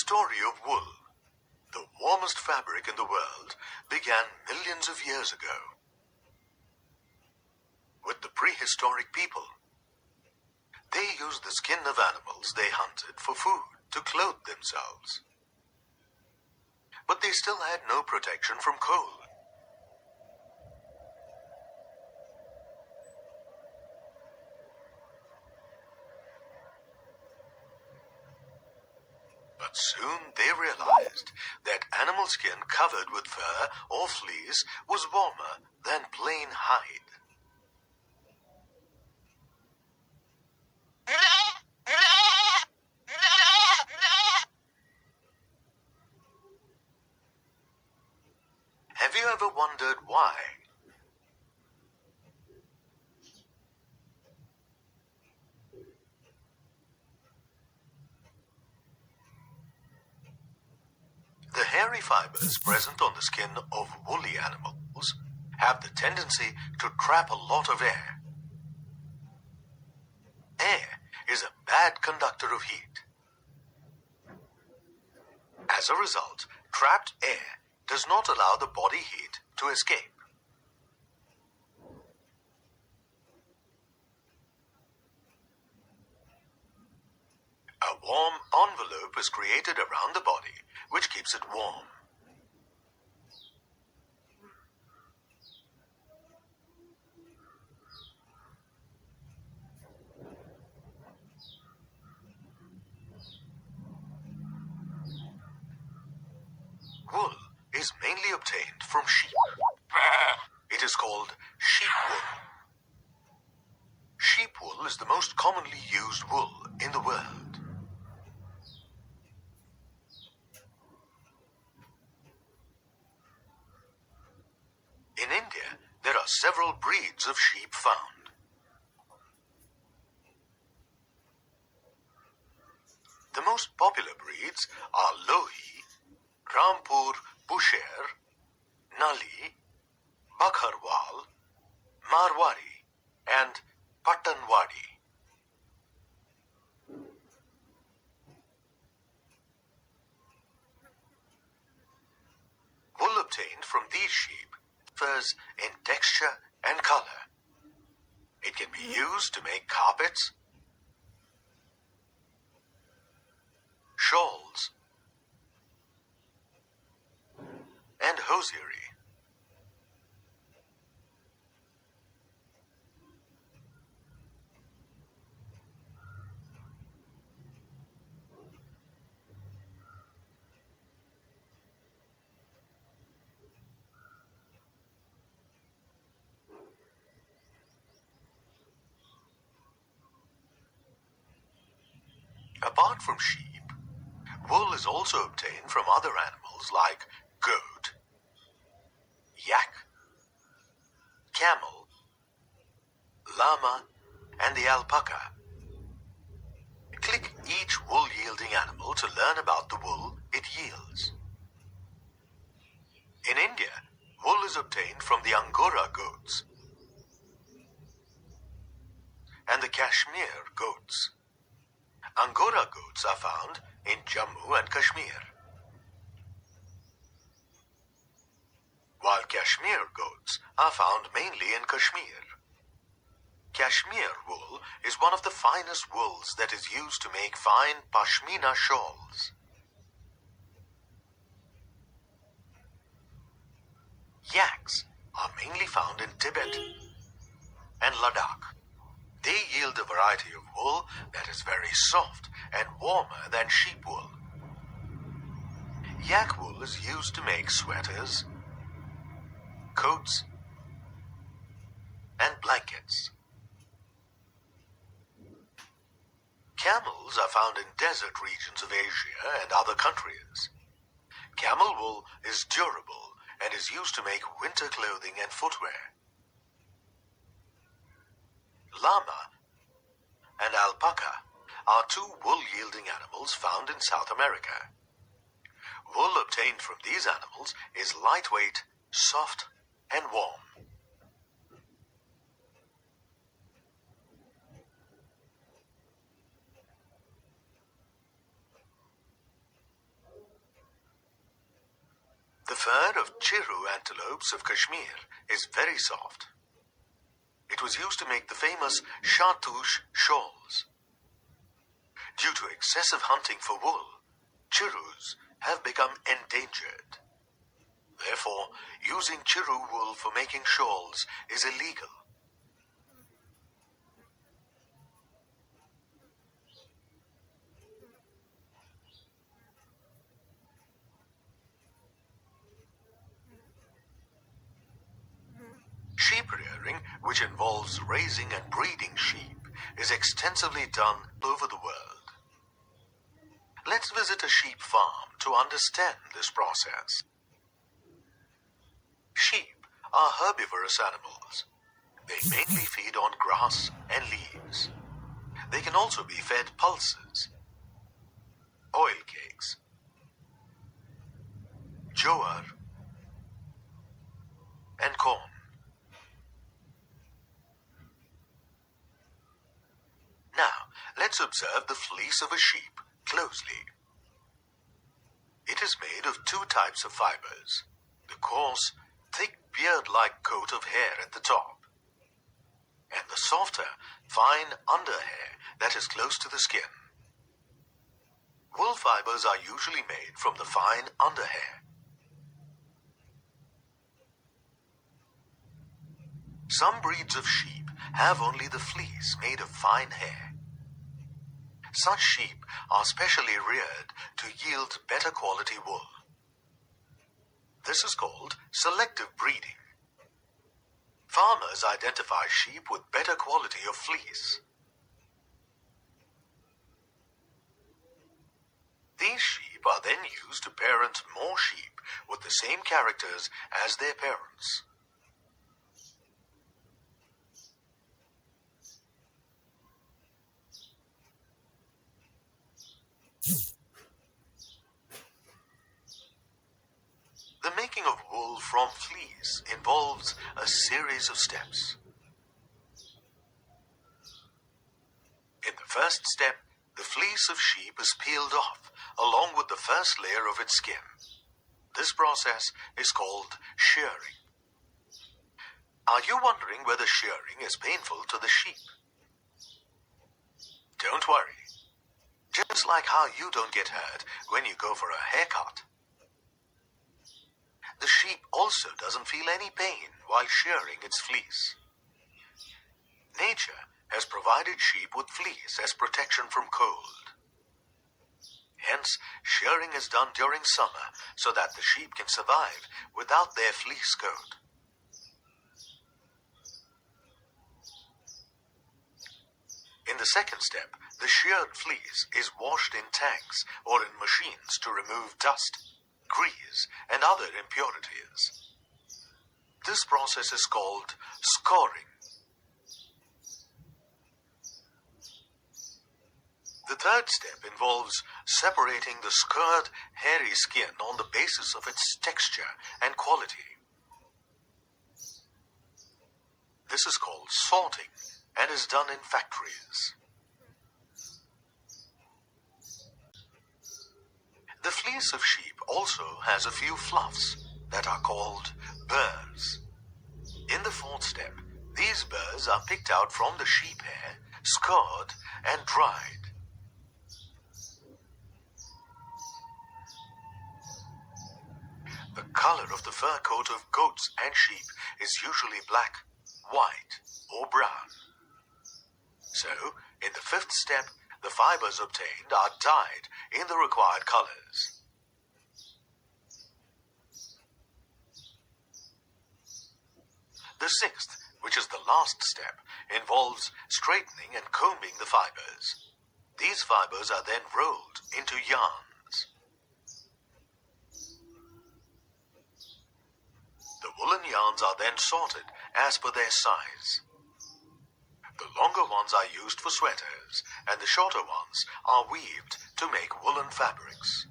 story of wool, the warmest fabric in the world, began millions of years ago with the prehistoric people. They used the skin of animals they hunted for food to clothe themselves. But they still had no protection from cold. But soon they realized that animal skin covered with fur or fleece was warmer than plain hide. Have you ever wondered why? The hairy fibers present on the skin of woolly animals have the tendency to trap a lot of air. Air is a bad conductor of heat. As a result, trapped air does not allow the body heat to escape. A warm envelope is created around the body, which keeps it warm. Wool is mainly obtained from sheep. It is called sheep wool. Sheep wool is the most commonly used wool in the world. In India, there are several breeds of sheep found. The most popular breeds are Lohi, Rampur Busher, Nali, Bakharwal, Marwari, and Pattanwadi. Wool obtained from these sheep differs in texture and color. It can be used to make carpets, shawls, and hosiery. Apart from sheep, wool is also obtained from other animals like goat, yak, camel, llama, and the alpaca. Click each wool-yielding animal to learn about the wool it yields. In India, wool is obtained from the Angora goats and the Kashmir goats. Angora goats are found in Jammu and Kashmir, while Kashmir goats are found mainly in Kashmir. Kashmir wool is one of the finest wools that is used to make fine pashmina shawls. Yaks are mainly found in Tibet and Ladakh. They yield a variety of wool that is very soft and warmer than sheep wool. Yak wool is used to make sweaters, coats, and blankets. Camels are found in desert regions of Asia and other countries. Camel wool is durable and is used to make winter clothing and footwear. Llama and alpaca are two wool-yielding animals found in South America. Wool obtained from these animals is lightweight, soft, and warm. fur of Chiru antelopes of Kashmir is very soft. It was used to make the famous chartouche shawls. Due to excessive hunting for wool, Chirus have become endangered. Therefore, using Chiru wool for making shawls is illegal. Sheep rearing, which involves raising and breeding sheep, is extensively done all over the world. Let's visit a sheep farm to understand this process. Sheep are herbivorous animals. They mainly feed on grass and leaves. They can also be fed pulses, oil cakes, jowar, and corn. Now, let's observe the fleece of a sheep closely. It is made of two types of fibers: the coarse, thick beard-like coat of hair at the top, and the softer, fine underhair that is close to the skin. Wool fibers are usually made from the fine underhair. Some breeds of sheep have only the fleece made of fine hair. Such sheep are specially reared to yield better quality wool. This is called selective breeding. Farmers identify sheep with better quality of fleece. These sheep are then used to parent more sheep with the same characters as their parents. The making of wool from fleece involves a series of steps. In the first step, the fleece of sheep is peeled off along with the first layer of its skin. This process is called shearing. Are you wondering whether shearing is painful to the sheep? Don't worry. Just like how you don't get hurt when you go for a haircut. The sheep also doesn't feel any pain while shearing its fleece. Nature has provided sheep with fleece as protection from cold. Hence, shearing is done during summer so that the sheep can survive without their fleece coat. In the second step, the sheared fleece is washed in tanks or in machines to remove dust, grease, and other impurities. This process is called scoring. The third step involves separating the scurred, hairy skin on the basis of its texture and quality. This is called sorting and is done in factories. The fleece of sheep also has a few fluffs that are called burrs. In the fourth step, these burrs are picked out from the sheep hair, scoured, and dried. The color of the fur coat of goats and sheep is usually black, white, or brown. So, in the fifth step, the fibers obtained are dyed in the required colors. The sixth, which is the last step, involves straightening and combing the fibers. These fibers are then rolled into yarns. The woolen yarns are then sorted as per their size. The longer ones are used for sweaters, and the shorter ones are weaved to make woolen fabrics.